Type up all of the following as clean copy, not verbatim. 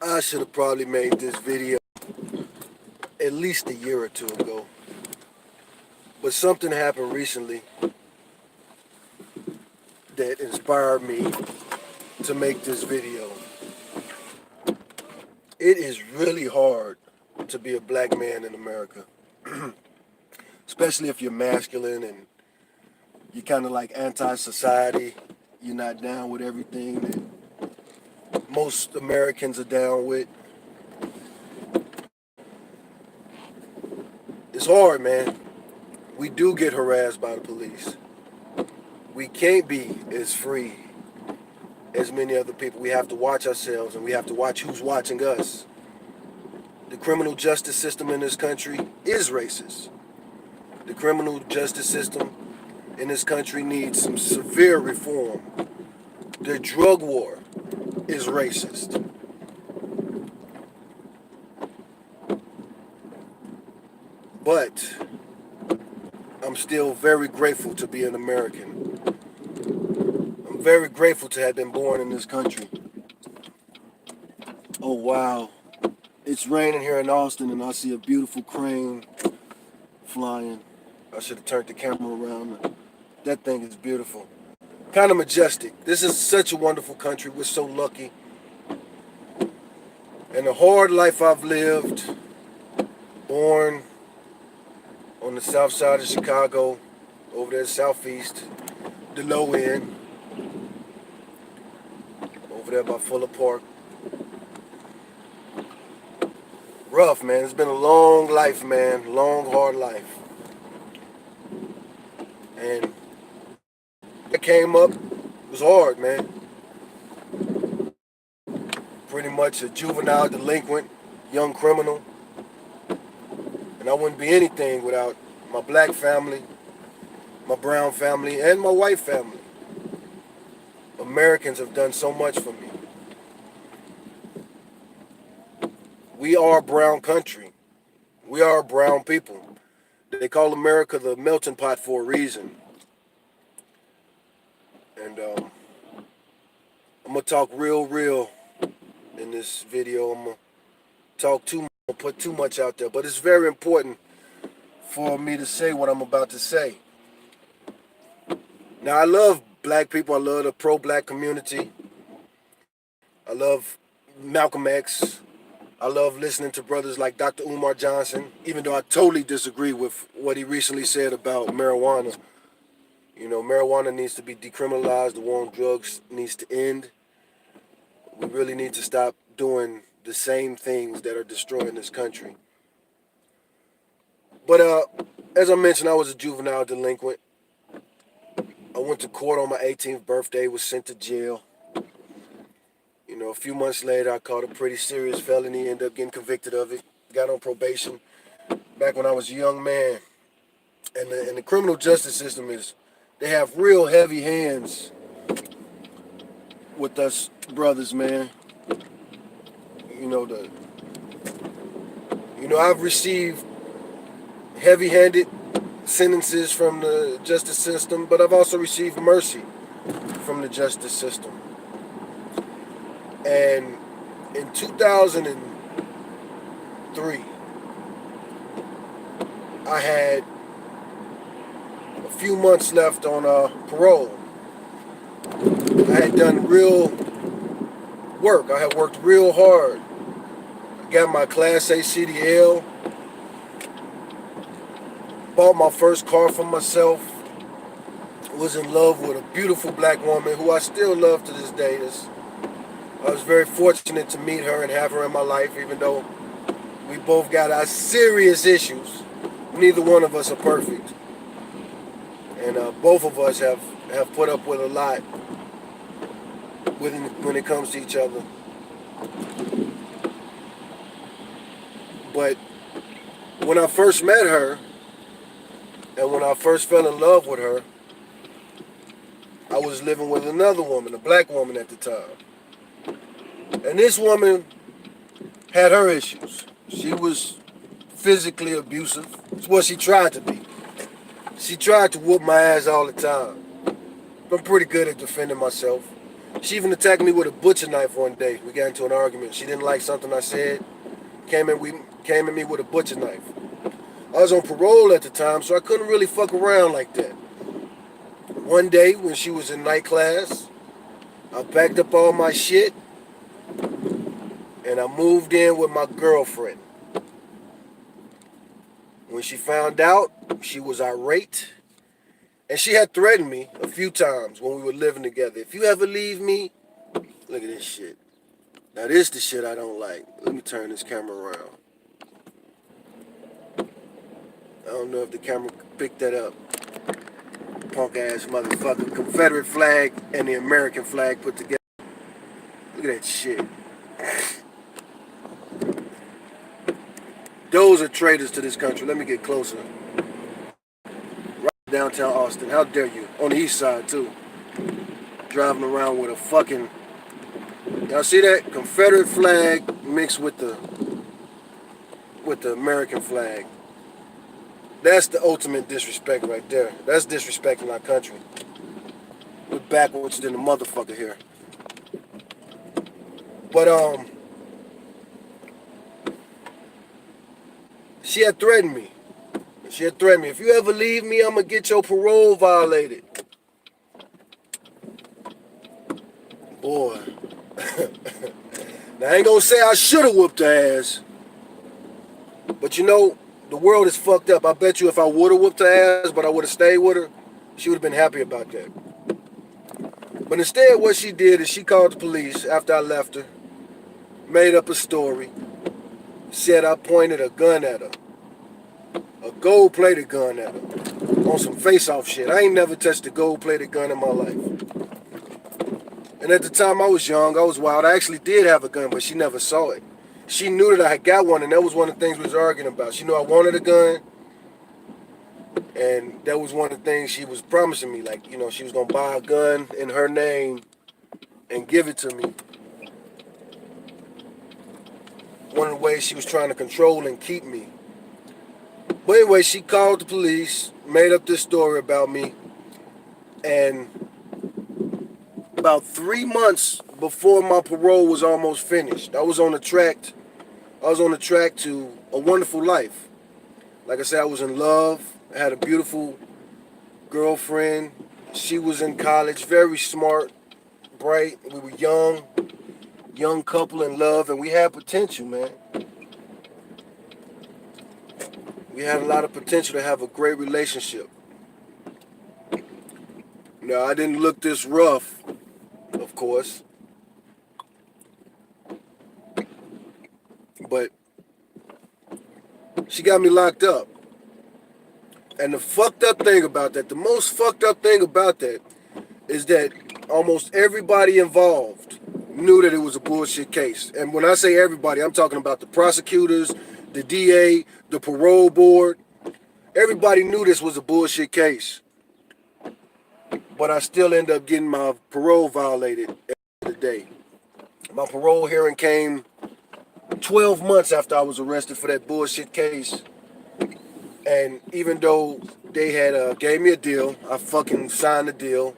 I should have probably made this video at least a year or two ago. But something happened recently that inspired me to make this video. It is really hard to be a black man in America. Especially if you're masculine and you're kind of like anti-society. You're not down with everything that most Americans are down with. It's hard, man. We do get harassed by the police. We can't be as free as many other people. We have to watch ourselves, and we have to watch who's watching us. The criminal justice system in this country is racist. The criminal justice system in this country needs some severe reform. The drug war is racist. But I'm still very grateful to be an American. I'm very grateful to have been born in this country. Oh wow, it's raining here in Austin and I see a beautiful crane flying. I should have turned the camera around. That thing is beautiful. Kind of majestic. This is such a wonderful country. We're so lucky. And the hard life I've lived, born on the south side of Chicago, over there southeast, the low end, over there by Fuller Park. Rough, man. It's been a long life, man. Long, hard life. And it came up, it was hard, man. Pretty much a juvenile delinquent, young criminal. And I wouldn't be anything without my black family, my brown family, and my white family. Americans have done so much for me. We are a brown country. We are brown people. They call America the melting pot for a reason. And I'm going to talk real in this video. I'm going to put too much out there. But it's very important for me to say what I'm about to say. Now, I love black people. I love the pro-black community. I love Malcolm X. I love listening to brothers like Dr. Umar Johnson, even though I totally disagree with what he recently said about marijuana. You know, marijuana needs to be decriminalized. The war on drugs needs to end. We really need to stop doing the same things that are destroying this country. But as I mentioned, I was a juvenile delinquent. I went to court on my 18th birthday, was sent to jail. You know, a few months later, I caught a pretty serious felony, ended up getting convicted of it, got on probation back when I was a young man. And the criminal justice system they have real heavy hands with us brothers, man. I've received heavy-handed sentences from the justice system, but I've also received mercy from the justice system. And in 2003, I had a few months left on parole. I had done real work. I had worked real hard. I got my Class A CDL, bought my first car for myself, was in love with a beautiful black woman who I still love to this day. I was very fortunate to meet her and have her in my life, even though we both got our serious issues. Neither one of us are perfect. And both of us have put up with a lot when it comes to each other. But when I first met her, and when I first fell in love with her, I was living with another woman, a black woman at the time. And this woman had her issues. She was physically abusive. It's what she tried to be. She tried to whoop my ass all the time. I'm pretty good at defending myself. She even attacked me with a butcher knife one day. We got into an argument. She didn't like something I said. Came at me with a butcher knife. I was on parole at the time, so I couldn't really fuck around like that. One day when she was in night class, I packed up all my shit and I moved in with my girlfriend. When she found out, she was irate. And she had threatened me a few times when we were living together. If you ever leave me, look at this shit. Now this the shit I don't like. Let me turn this camera around. I don't know if the camera picked that up. Punk ass motherfucker. Confederate flag and the American flag put together. Look at that shit. Those are traitors to this country. Let me get closer. Right downtown Austin. How dare you? On the east side too. Driving around with a fucking... Y'all see that? Confederate flag mixed with the American flag. That's the ultimate disrespect right there. That's disrespecting our country. We're backwards than the motherfucker here. But she had threatened me. She had threatened me. If you ever leave me, I'm gonna get your parole violated. Boy. Now I ain't gonna say I should have whooped her ass. But you know, the world is fucked up. I bet you if I would have whooped her ass, but I would have stayed with her, she would have been happy about that. But instead, what she did is she called the police after I left her, made up a story, said I pointed a gun at her, a gold-plated gun at her, on some face-off shit. I ain't never touched a gold-plated gun in my life. And at the time I was young, I was wild. I actually did have a gun, but she never saw it. She knew that I had got one, and that was one of the things we was arguing about. She knew I wanted a gun, and that was one of the things she was promising me. Like, you know, she was going to buy a gun in her name and give it to me. One of the ways she was trying to control and keep me. But anyway, she called the police, made up this story about me, and about 3 months before my parole was almost finished, I was on the track to a wonderful life. Like I said, I was in love. I had a beautiful girlfriend. She was in college, very smart, bright. We were young couple in love, and we had potential, man. We had a lot of potential to have a great relationship. Now, I didn't look this rough, of course. But she got me locked up. And the fucked up thing about that, the most fucked up thing about that, is that almost everybody involved knew that it was a bullshit case. And when I say everybody, I'm talking about the prosecutors, the DA, the parole board. Everybody knew this was a bullshit case. But I still end up getting my parole violated at the end of the day. My parole hearing came 12 months after I was arrested for that bullshit case. And even though they had gave me a deal, I fucking signed the deal.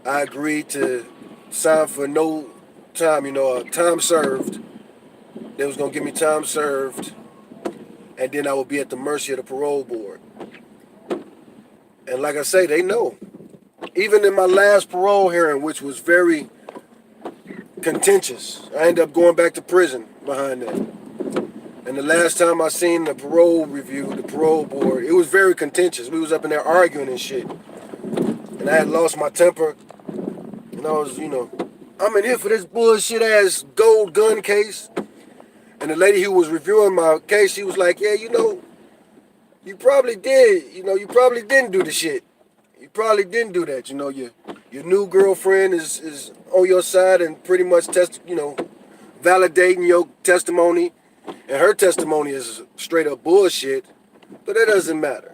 I agreed to sign for no time, time served. They was gonna give me time served, and then I would be at the mercy of the parole board. And like I say, they know. Even in my last parole hearing, which was very contentious, I ended up going back to prison behind that. And the last time I seen the parole review, the parole board, it was very contentious. We was up in there arguing and shit. And I had lost my temper. And I was, I'm in here for this bullshit ass gold gun case. And the lady who was reviewing my case, she was like, yeah, you probably did. You probably didn't do the shit. You probably didn't do that. Your new girlfriend is on your side and pretty much validating your testimony. And her testimony is straight up bullshit. But that doesn't matter.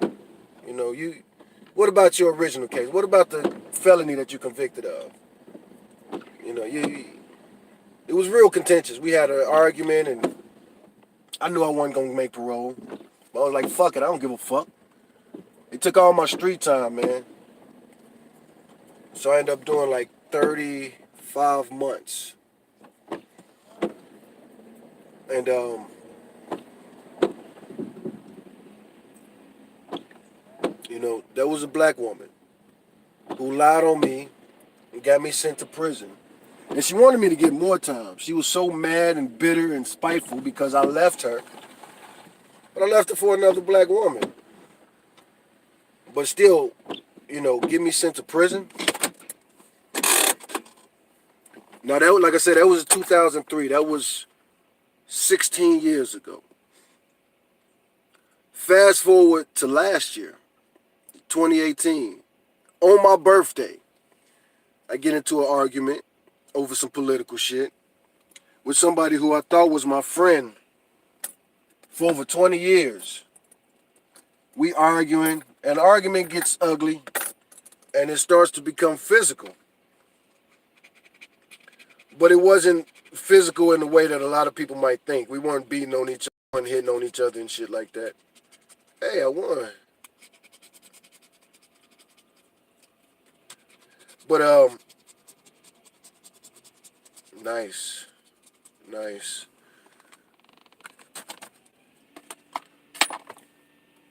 What about your original case? What about the felony that you convicted of? It was real contentious. We had an argument, and I knew I wasn't going to make parole. But I was like, fuck it, I don't give a fuck. It took all my street time, man. So I ended up doing like 30, 5 months. And there was a black woman who lied on me and got me sent to prison. And she wanted me to get more time. She was so mad and bitter and spiteful because I left her. But I left her for another black woman. But still, get me sent to prison. Now, that was, like I said, that was 2003. That was 16 years ago. Fast forward to last year, 2018. On my birthday, I get into an argument over some political shit with somebody who I thought was my friend for over 20 years. We arguing, and the argument gets ugly, and it starts to become physical. But it wasn't physical in the way that a lot of people might think. We weren't beating on each other and hitting on each other and shit like that. Hey, I won. But, nice.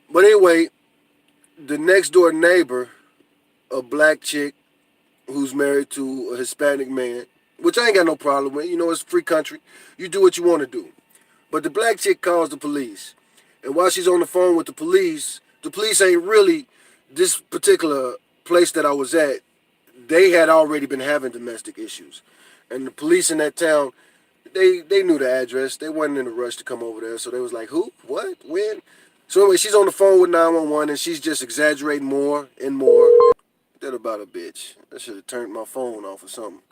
But anyway, the next door neighbor, a black chick who's married to a Hispanic man, which I ain't got no problem with. It's a free country. You do what you want to do. But the black chick calls the police. And while she's on the phone with the police ain't really, this particular place that I was at, they had already been having domestic issues. And the police in that town, they knew the address. They weren't in a rush to come over there. So they was like, who? What? When? So anyway, she's on the phone with 911 and she's just exaggerating more and more. That about a bitch. I should have turned my phone off or something.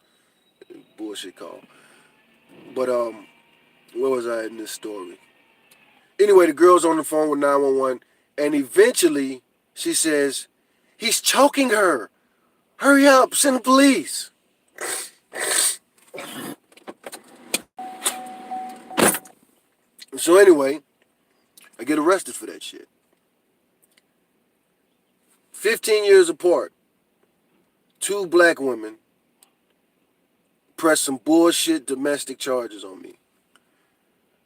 Bullshit call. But where was I in this story? Anyway, the girl's on the phone with 911 and eventually she says, he's choking her. Hurry up, send the police. So anyway, I get arrested for that shit. 15 years apart, 2 black women press some bullshit domestic charges on me.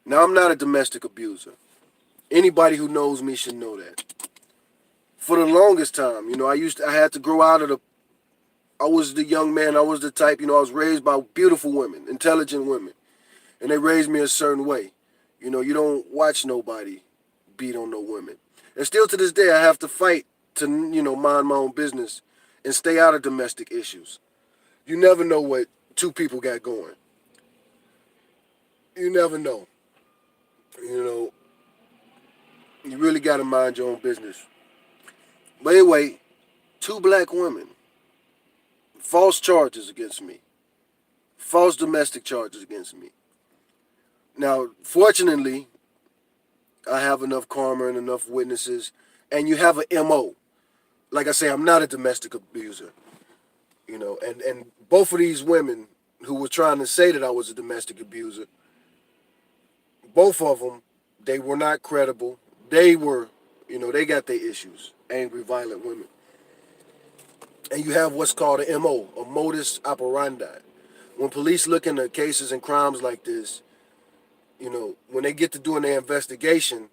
Now, I'm not a domestic abuser. Anybody who knows me should know that. For the longest time, I had to grow out of I was the young man, I was the type, I was raised by beautiful women, intelligent women. And they raised me a certain way. You don't watch nobody beat on no women. And still to this day, I have to fight to, mind my own business and stay out of domestic issues. You never know what 2 people got going. You never know. You really got to mind your own business. But anyway, 2 black women, false charges against me. False domestic charges against me. Now, fortunately, I have enough karma and enough witnesses, and you have an MO. Like I say, I'm not a domestic abuser. And both of these women who were trying to say that I was a domestic abuser, both of them, they were not credible. They were, they got their issues. Angry, violent women. And you have what's called an MO, a modus operandi. When police look into cases and crimes like this, when they get to doing their investigation,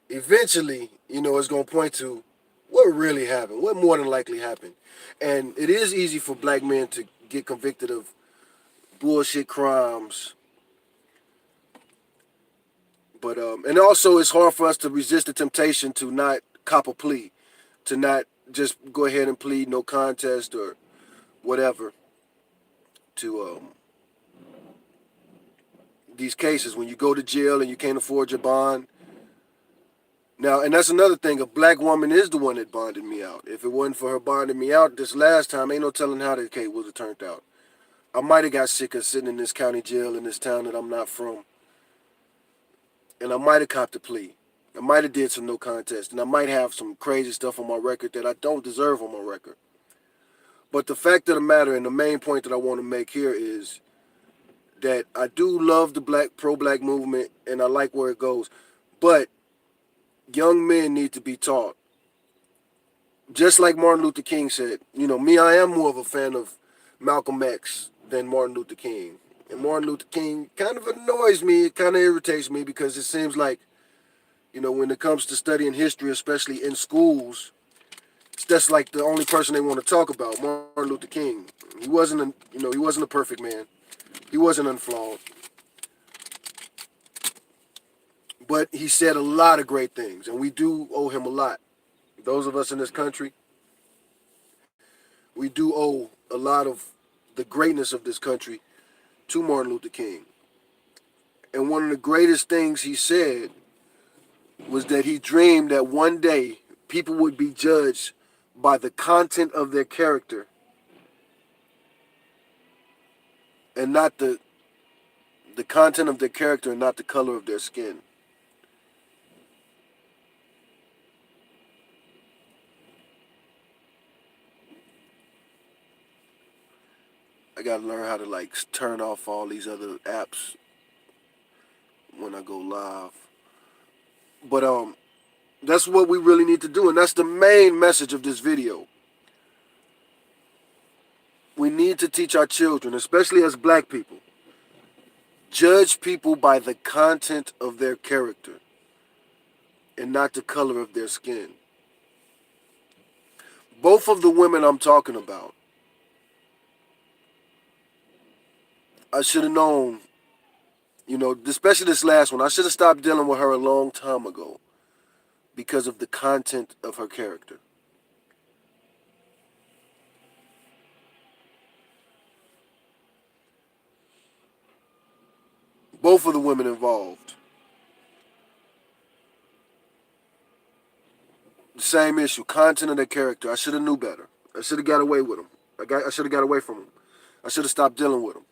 eventually, it's going to point to what really happened, what more than likely happened. And it is easy for black men to get convicted of bullshit crimes. But, and also it's hard for us to resist the temptation to not cop a plea, to not just go ahead and plead no contest or whatever to these cases when you go to jail and you can't afford your bond. Now, and that's another thing, a black woman is the one that bonded me out. If it wasn't for her bonding me out this last time, ain't no telling how the case would have turned out. I might have got sick of sitting in this county jail in this town that I'm not from. And I might have copped a plea. I might have did some no contest. And I might have some crazy stuff on my record that I don't deserve on my record. But the fact of the matter, and the main point that I want to make here is that I do love the pro-black movement, and I like where it goes. But young men need to be taught. Just like Martin Luther King said, me, I am more of a fan of Malcolm X than Martin Luther King. And Martin Luther King kind of annoys me. It kind of irritates me because it seems like, when it comes to studying history, especially in schools, that's like the only person they want to talk about, Martin Luther King. He wasn't a perfect man. He wasn't unflawed, but he said a lot of great things, and we do owe him a lot. Those of us in this country, we do owe a lot of the greatness of this country to Martin Luther King. And one of the greatest things he said was that he dreamed that one day people would be judged by the content of their character and not the content of their character and not the color of their skin. I gotta learn how to like turn off all these other apps when I go live. But that's what we really need to do, and that's the main message of this video. We need to teach our children, especially as black people, judge people by the content of their character and not the color of their skin. Both of the women I'm talking about, I should have known, especially this last one, I should have stopped dealing with her a long time ago because of the content of her character. Both of the women involved. The same issue, content of their character. I should have knew better. I should have got away with them. I should have got away from them. I should have stopped dealing with them.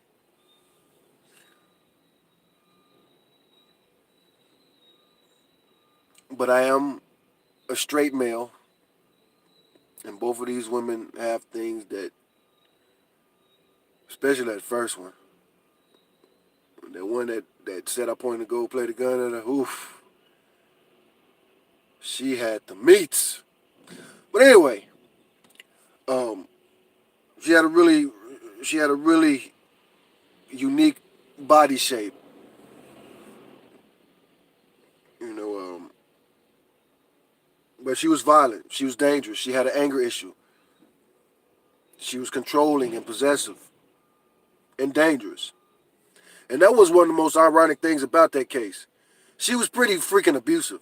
But I am a straight male, and both of these women have things that, especially that first one, that one that said I pointed to go play the gun at her, oof, she had the meats. But anyway, she had a really unique body shape. But she was violent. She was dangerous. She had an anger issue. She was controlling and possessive and dangerous. And that was one of the most ironic things about that case. She was pretty freaking abusive.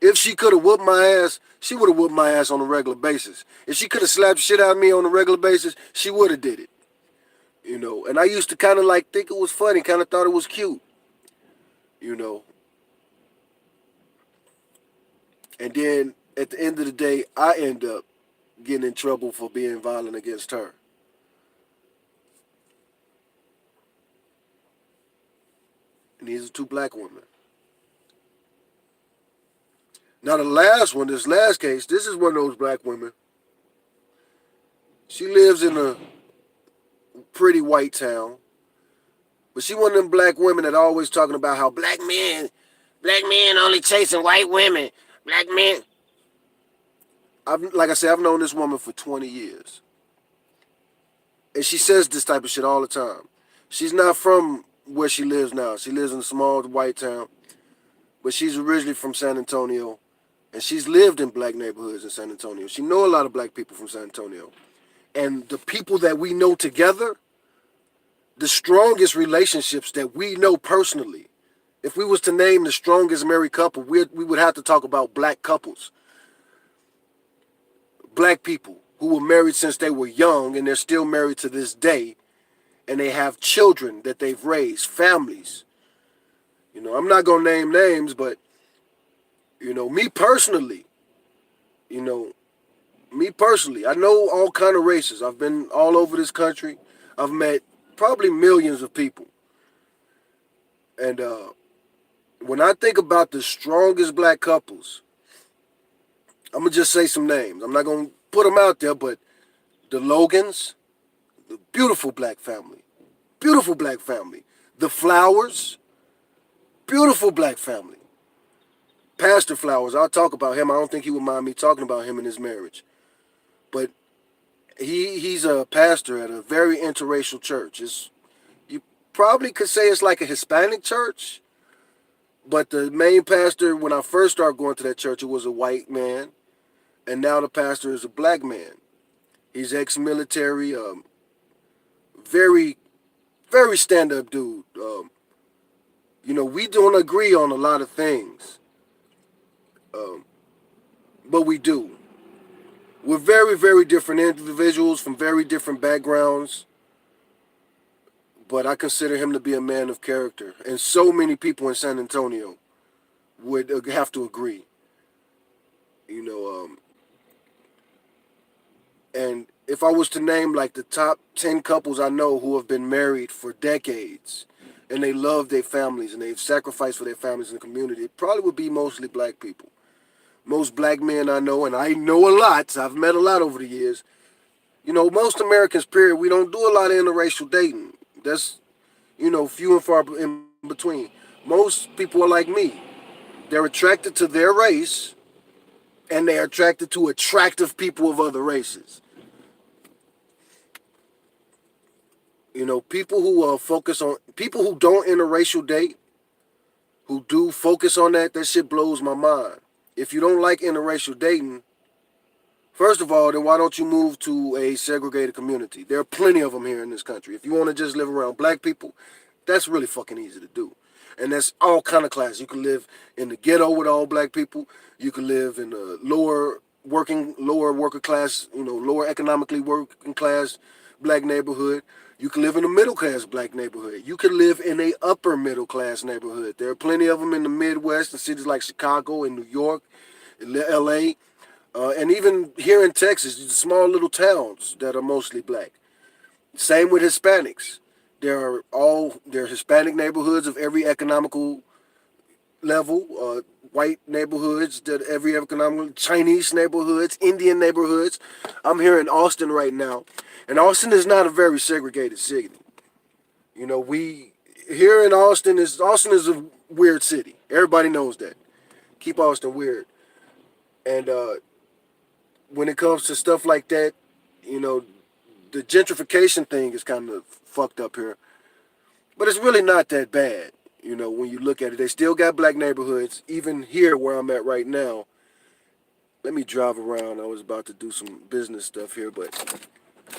If she could have whooped my ass, she would have whooped my ass on a regular basis. If she could have slapped shit out of me on a regular basis, she would have did it. And I used to kind of like think it was funny, kind of thought it was cute. And then at the end of the day, I end up getting in trouble for being violent against her. And these are two black women. Now the last one, this last case, this is one of those black women. She lives in a pretty white town. But she one of them black women that always talking about how black men only chasing white women. Black men. Like I said, I've known this woman for 20 years. And she says this type of shit all the time. She's not from where she lives now. She lives in a small white town. But she's originally from San Antonio. And she's lived in black neighborhoods in San Antonio. She know a lot of black people from San Antonio. And the people that we know together, the strongest relationships that we know personally, if we was to name the strongest married couple, we would have to talk about black couples. Black people who were married since they were young and they're still married to this day, and they have children that they've raised, families. I'm not going to name names, but, me personally, I know all kind of races. I've been all over this country. I've met probably millions of people. And when I think about the strongest black couples, I'm going to just say some names. I'm not going to put them out there, but the Logans, the beautiful black family. Beautiful black family. The Flowers, beautiful black family. Pastor Flowers, I'll talk about him. I don't think he would mind me talking about him in his marriage. But he's a pastor at a very interracial church. It's probably could say it's like a Hispanic church, but the main pastor, when I first started going to that church, it was a white man, and now the pastor is a black man. He's ex-military, very, very stand-up dude. We don't agree on a lot of things, um, but we do. We're very, very different individuals from very different backgrounds, but I consider him to be a man of character. And so many people in San Antonio would have to agree. You know, and if I was to name like the top 10 couples I know who have been married for decades and they love their families and they've sacrificed for their families and the community, it probably would be mostly black people. Most black men I know, and I know a lot, I've met a lot over the years, most Americans, period, we don't do a lot of interracial dating. That's, few and far in between. Most people are like me. They're attracted to their race, and they're attracted to attractive people of other races. People who people who don't interracial date, who do focus on that shit blows my mind. If you don't like interracial dating, first of all, then why don't you move to a segregated community? There are plenty of them here in this country. If you want to just live around black people, that's really fucking easy to do. And that's all kind of classes. You can live in the ghetto with all black people. You can live in a lower worker class, lower economically working class black neighborhood. You can live in a middle class black neighborhood. You can live in a upper middle class neighborhood. There are plenty of them in the Midwest, in cities like Chicago and New York, LA. And even here in Texas, small little towns that are mostly black. Same with Hispanics. There are Hispanic neighborhoods of every economical level, white neighborhoods that every economical, Chinese neighborhoods, Indian neighborhoods. I'm here in Austin right now, and Austin is not a very segregated city. We here in Austin is a weird city. Everybody knows that. Keep Austin weird, and when it comes to stuff like that, the gentrification thing is kind of fucked up here. But it's really not that bad, when you look at it. They still got black neighborhoods, even here where I'm at right now. Let me drive around. I was about to do some business stuff here, but